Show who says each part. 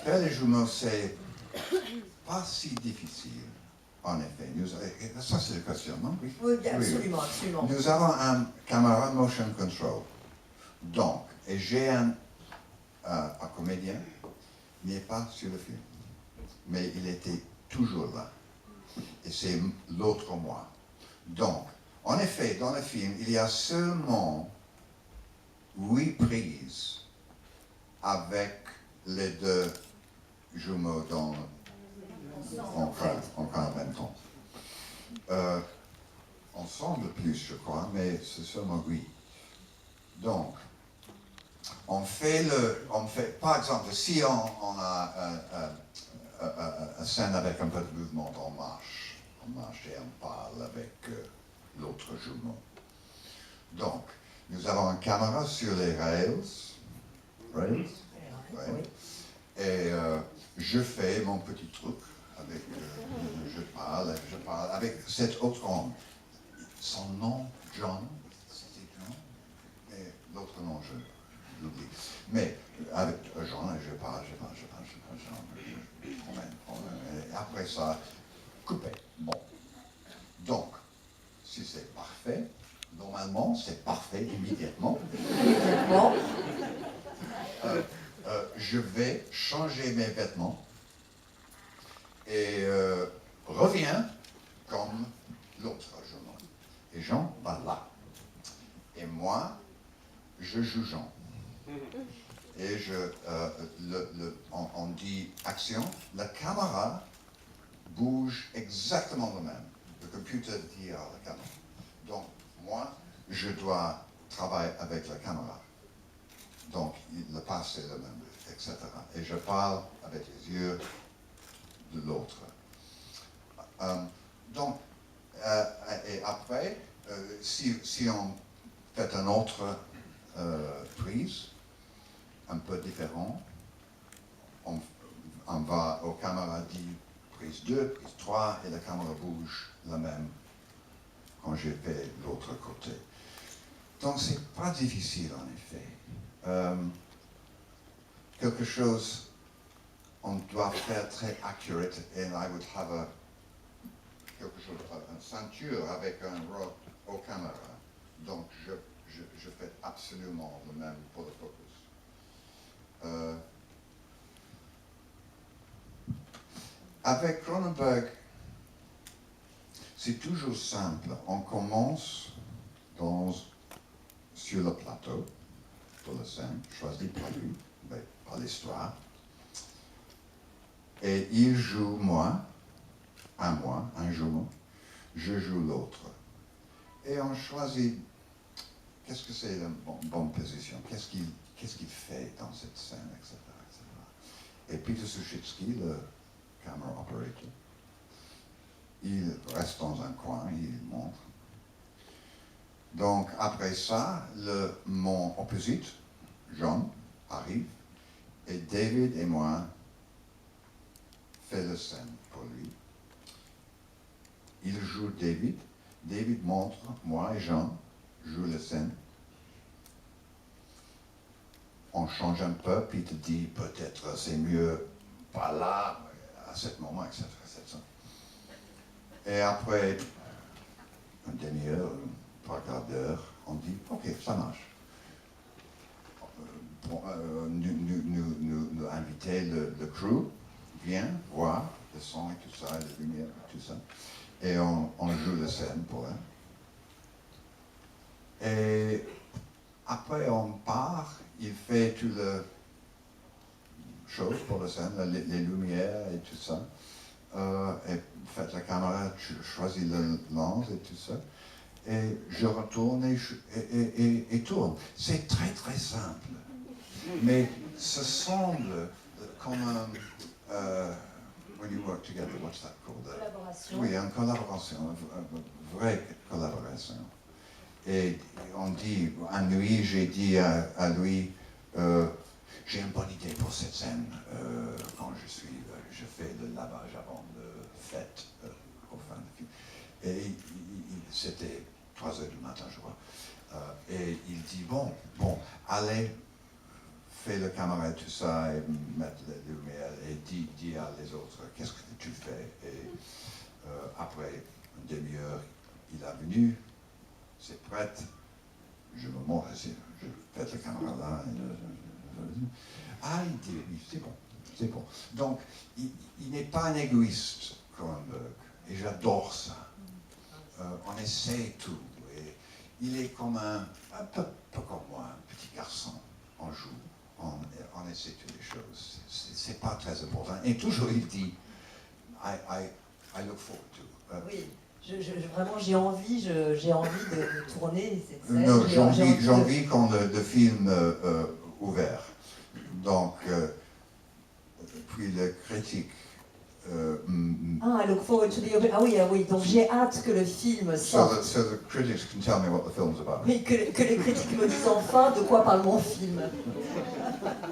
Speaker 1: faire les jumeaux, c'est pas si difficile, en effet. Ça, c'est la question, non?
Speaker 2: Oui, absolument, absolument.
Speaker 1: Nous avons un caméra motion control. Donc, et j'ai un comédien, il n'est pas sur le film, mais il était toujours là. Et c'est l'autre moi. Donc, en effet, dans le film, il y a seulement 8 prises avec les deux jumeaux dans encore 20 ans. Ensemble plus, je crois, mais c'est seulement 8. Donc, on fait, par exemple, si on a une scène avec un peu de mouvement, on marche et on parle avec l'autre jumeau. Donc, nous avons une caméra sur les rails,
Speaker 2: Oui.
Speaker 1: et je fais mon petit truc avec, je parle avec cet autre homme. Son nom, John, c'était John, et l'autre nom, je l'oublie. Mais avec John, je parle, je promène, et après ça, coupé. Bon. Donc, si c'est parfait, normalement, c'est parfait immédiatement.
Speaker 2: Bon.
Speaker 1: Je vais changer mes vêtements et reviens comme l'autre jumeau. Et Jean va là. Et moi, je joue Jean. Et on dit action, la caméra bouge exactement le même. Le computer dit à la caméra. Donc, moi, je dois travailler avec la caméra. Donc, le passé est le même, etc. Et je parle avec les yeux de l'autre. Donc, et après, si on fait une autre prise, un peu différent, on va aux caméras dit prise 2, prise 3, et la caméra bouge la même quand je fais l'autre côté. Donc, c'est pas difficile en effet. Quelque chose, on doit faire très accurate, and I would have quelque chose, une ceinture avec un rod aux caméras. Donc, je fais absolument le même pour le focus. Avec Cronenberg, c'est toujours simple. On commence sur le plateau, pour la scène, choisi par lui, mais par l'histoire. Et il joue un jumeau, je joue l'autre. Et on choisit, qu'est-ce que c'est la bonne position, qu'est-ce qu'il fait dans cette scène, etc. Et Peter Suschitzky, le camera operator, il reste dans un coin, il montre. Donc après ça, mon opposite, John, arrive, et David et moi fait la scène pour lui. Il joue David, David montre, moi et Jean jouent la scène. On change un peu, puis il te dit peut-être c'est mieux pas là, à ce moment, etc. Et après une demi-heure, 3/4 d'heure, on dit ok, ça marche. Nous inviter le crew, vient voir le son et tout ça, les lumières et tout ça, et on joue la scène pour elle. Et après on part, il fait tout le chose pour la scène, les lumières et tout ça. Et fait la caméra, choisis le lens et tout ça. Et je retourne et tourne. C'est très très simple. Mais ce semble comme un... when you work together, what's that called?
Speaker 2: Collaboration.
Speaker 1: Oui, une collaboration, une vraie collaboration. Et on dit, à nuit, j'ai dit à lui, j'ai une bonne idée pour cette scène quand je fais le lavage avant le fête au fin du film. Et c'était 3 heures du matin, je crois. Et il dit, bon, allez, fais le caméra et tout ça, et mettre les lumières, et dire à les autres, qu'est-ce que tu fais? Et après une demi-heure, il est venu, c'est prêt, je me montre, je fais la caméra là, il dit, oui, c'est bon. Donc, il n'est pas un égoïste, Cronenberg, et j'adore ça. On essaie tout, et il est comme un peu comme moi, un petit garçon. On joue, on essaie toutes les choses. C'est pas très important. Et toujours il dit, I look forward to.
Speaker 2: Oui, vraiment j'ai envie de tourner cette scène.
Speaker 1: Non, j'ai envie qu'on le film ouvert. Donc, puis le critique.
Speaker 2: I look forward to the open. Ah oui, donc j'ai hâte que le film sorte.
Speaker 1: So the critics can tell me what the film's about.
Speaker 2: Oui, que les critiques me disent enfin de quoi parle mon film.